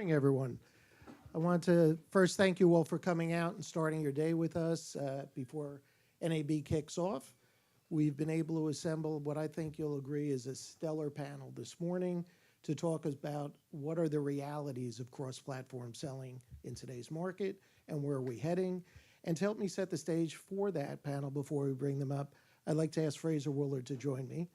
Morning, everyone. I want to first thank you all for coming out and starting your day with us before NAB kicks off. We've been able to assemble what I think you'll agree is a stellar panel this morning to talk about what are the realities of cross-platform selling in today's market and where are we heading. And to help me set the stage for that panel before we bring them up, I'd like to ask Fraser Woollard to join me.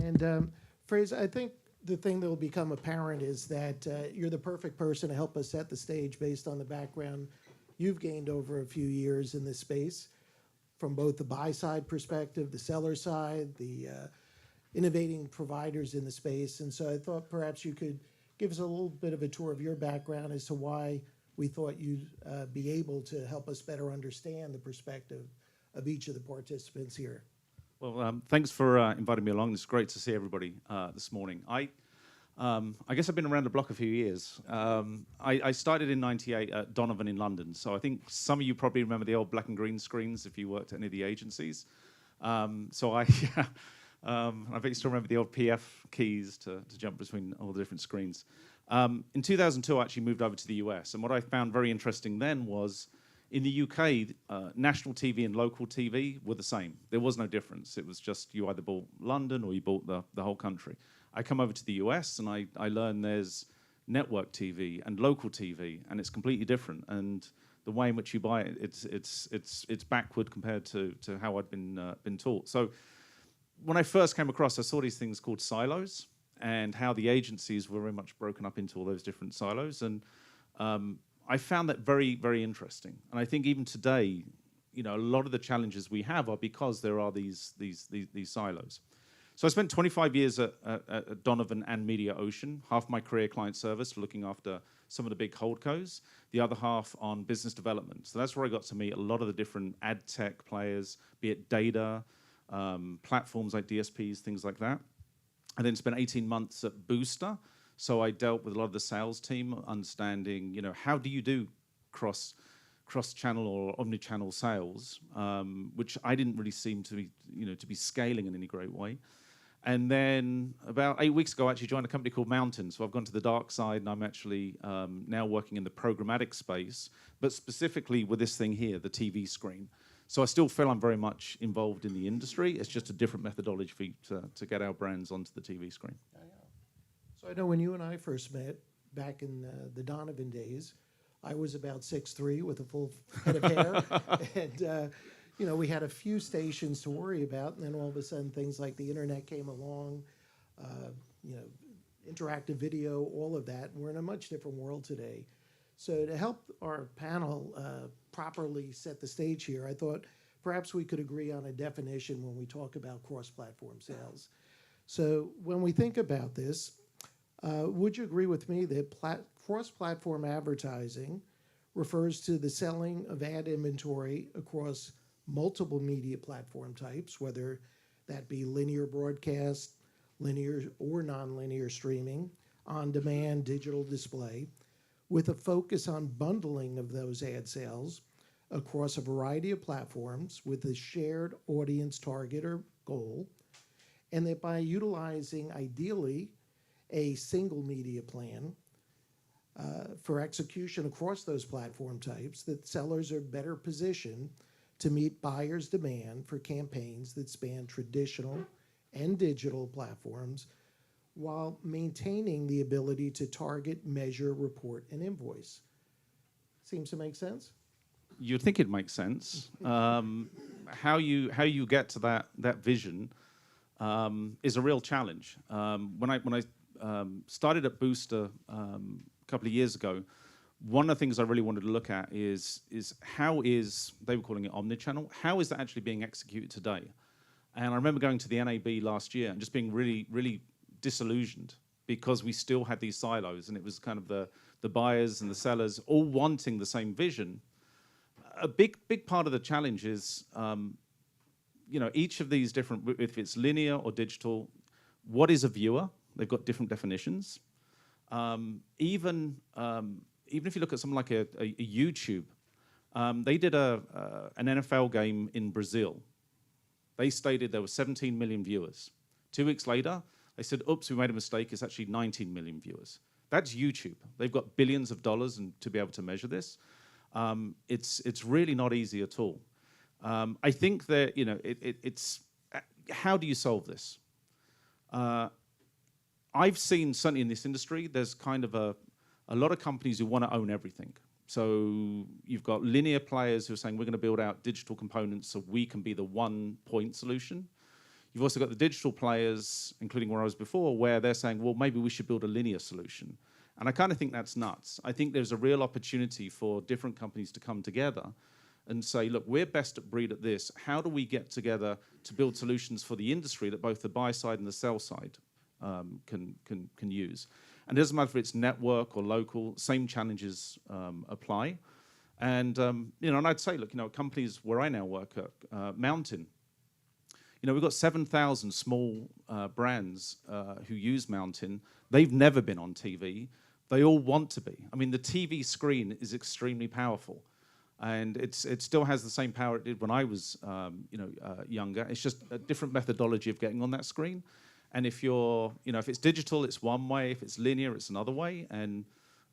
And Fraser, I think the thing that will become apparent is that you're the perfect person to help us set the stage based on the background you've gained over a few years in this space, from both the buy-side perspective, the seller side, the innovating providers in the space. And so I thought perhaps you could give us a little bit of a tour of your background as to why we thought you'd be able to help us better understand the perspective of each of the participants here. Well, thanks for inviting me along. It's great to see everybody this morning. I guess I've been around the block a few years. I started in '98 at Donovan in London. So I think some of you probably remember the old black and green screens if you worked at any of the agencies. I bet you still remember the old PF keys to jump between all the different screens. In 2002, I actually moved over to the US. And what I found very interesting then was in the UK, national TV and local TV were the same. There was no difference. It was just you either bought London or you bought the whole country. I come over to the US and I learned there's network TV and local TV, and it's completely different. And the way in which you buy it, it's backward compared to how I'd been taught. So when I first came across, I saw these things called silos and how the agencies were very much broken up into all those different silos. And I found that very, very interesting. And I think even today, you know, a lot of the challenges we have are because there are these silos. So I spent 25 years at Donovan and Media Ocean, half my career client service, looking after some of the big holdcos, the other half on business development. So that's where I got to meet a lot of the different ad tech players, be it data, platforms like DSPs, things like that. I then spent 18 months at Booster. So I dealt with a lot of the sales team, understanding, you know, how do you do cross-channel or omni-channel sales, which I didn't really seem to be, to be scaling in any great way. And then about 8 weeks ago, I actually joined a company called Mountain. So I've gone to the dark side, and I'm actually now working in the programmatic space, but specifically with this thing here, the TV screen. So I still feel I'm very much involved in the industry. It's just a different methodology to get our brands onto the TV screen. So I know when you and I first met back in the Donovan days, I was about 6'3" with a full head of hair. And, we had a few stations to worry about. And then all of a sudden, things like the internet came along, interactive video, all of that. And we're in a much different world today. So to help our panel properly set the stage here, I thought perhaps we could agree on a definition when we talk about cross-platform sales. So when we think about this, would you agree with me that cross-platform advertising refers to the selling of ad inventory across multiple media platform types, whether that be linear broadcast, linear or nonlinear streaming, on-demand, digital display, with a focus on bundling of those ad sales across a variety of platforms with a shared audience target or goal, and that by utilizing, ideally, a single media plan for execution across those platform types, that sellers are better positioned to meet buyers' demand for campaigns that span traditional and digital platforms while maintaining the ability to target, measure, report, and invoice. Seems to make sense? You'd think it makes sense. How you get to that vision is a real challenge. When I started at Booster a couple of years ago, one of the things I really wanted to look at is how is, they were calling it omnichannel, how is that actually being executed today? And I remember going to the NAB last year and just being really, really disillusioned because we still had these silos, and it was kind of the buyers and the sellers all wanting the same vision. A big part of the challenge is, each of these different, if it's linear or digital, what is a viewer? They've got different definitions. Even if you look at something like a YouTube, they did an NFL game in Brazil. They stated there were 17 million viewers. 2 weeks later, They said, oops, we made a mistake. It's actually 19 million viewers. That's YouTube. They've got billions of dollars to be able to measure this. It's really not easy at all. I think that, it's how do you solve this? I've seen, certainly in this industry, there's kind of a lot of companies who want to own everything. So you've got linear players who are saying, we're going to build out digital components so we can be the one-point solution. You've also got the digital players, including where I was before, where they're saying, well, maybe we should build a linear solution. And I kind of think that's nuts. I think there's a real opportunity for different companies to come together and say, look, we're best at breed at this. How do we get together to build solutions for the industry that both the buy side and the sell side can use? And it doesn't matter if it's network or local, same challenges apply. And, and I'd say, look, companies where I now work at, Mountain, we've got 7,000 small brands who use Mountain. They've never been on TV. They all want to be. I mean, the TV screen is extremely powerful. And it still has the same power it did when I was, younger. It's just a different methodology of getting on that screen. And if you're, if it's digital, it's one way. If it's linear, it's another way. And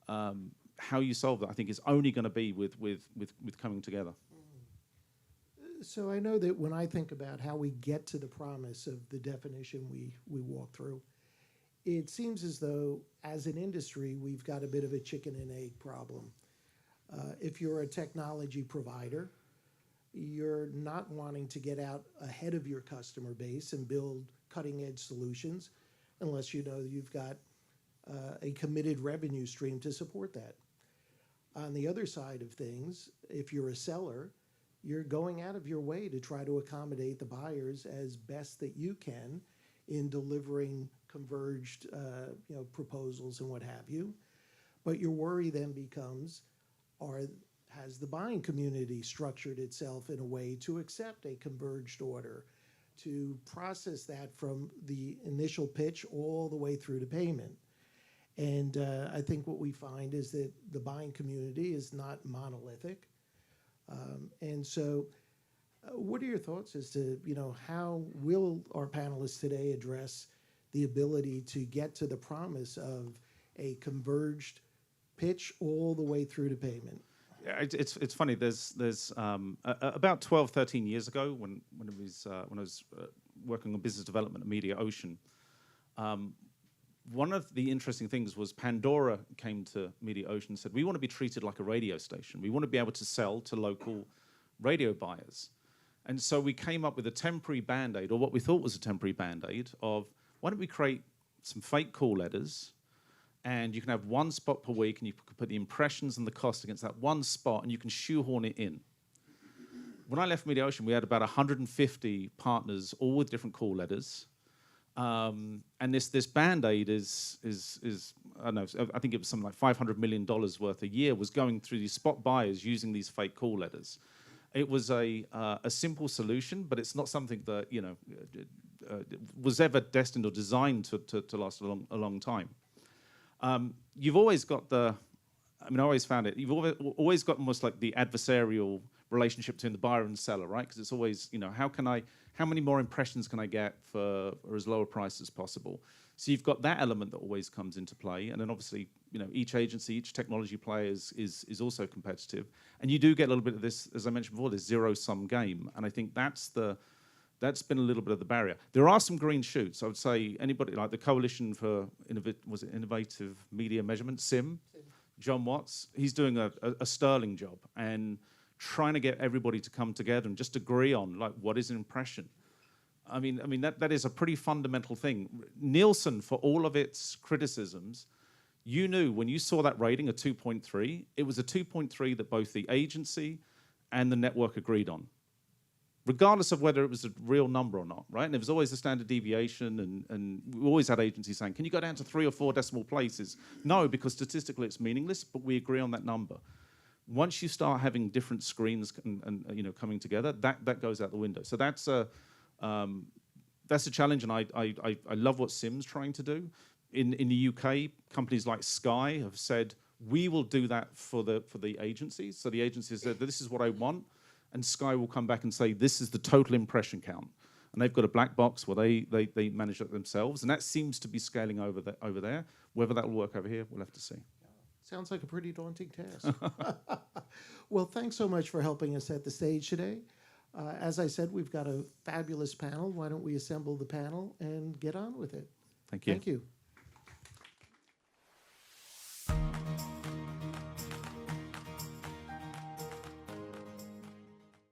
how you solve that, I think, is only going to be with coming together. So I know that when I think about how we get to the promise of the definition we walk through, it seems as though, as an industry, we've got a bit of a chicken and egg problem. If you're a technology provider, you're not wanting to get out ahead of your customer base and build cutting-edge solutions unless you know you've got a committed revenue stream to support that. On the other side of things, if you're a seller, you're going out of your way to try to accommodate the buyers as best that you can in delivering converged proposals and what have you. But your worry then becomes, has the buying community structured itself in a way to accept a converged order, to process that from the initial pitch all the way through to payment? And I think what we find is that the buying community is not monolithic. And so what are your thoughts as to, how will our panelists today address the ability to get to the promise of a converged pitch all the way through to payment? Yeah, it's funny. There's about 12, 13 years ago when I was working on business development at Media Ocean, one of the interesting things was Pandora came to Media Ocean and said, we want to be treated like a radio station. We want to be able to sell to local radio buyers. And so we came up with a temporary Band-Aid, or what we thought was a temporary Band-Aid, of why don't we create some fake call letters, and you can have one spot per week, and you can put the impressions and the cost against that one spot, and you can shoehorn it in. When I left Media Ocean, we had about 150 partners, all with different call letters. And this Band-Aid is I don't know, I think it was something like $500 million worth a year was going through these spot buyers using these fake call letters. It was a simple solution, but it's not something that was ever destined or designed to last a long time. You've always got I always found it. You've always got almost like the adversarial relationship between the buyer and seller, right? Because it's always, how many more impressions can I get for as low a price as possible? So you've got that element that always comes into play, and then obviously, each agency, each technology player is also competitive, and you do get a little bit of this, as I mentioned before, this zero-sum game, and I think that's been a little bit of the barrier. There are some green shoots. I would say anybody like the Coalition for Innovative Media Measurement, CIM, John Watts, he's doing a sterling job and trying to get everybody to come together and just agree on what is an impression. I mean that is a pretty fundamental thing. Nielsen, for all of its criticisms, you knew when you saw that rating, a 2.3, it was a 2.3 that both the agency and the network agreed on, regardless of whether it was a real number or not, right? And there was always a standard deviation, and we always had agencies saying, can you go down to 3 or 4 decimal places? No, because statistically it's meaningless, but we agree on that number. Once you start having different screens and coming together, that goes out the window. So that's a challenge, and I love what CIM's trying to do. In the UK, companies like Sky have said, we will do that for the agencies. So the agencies said, this is what I want, and Sky will come back and say, this is the total impression count. and they've got a black box where they manage it themselves, and that seems to be scaling over there. Whether that will work over here, we'll have to see. Sounds like a pretty daunting task. Well, thanks so much for helping us set the stage today. As I said, we've got a fabulous panel. Why don't we assemble the panel and get on with it? Thank you. Thank you.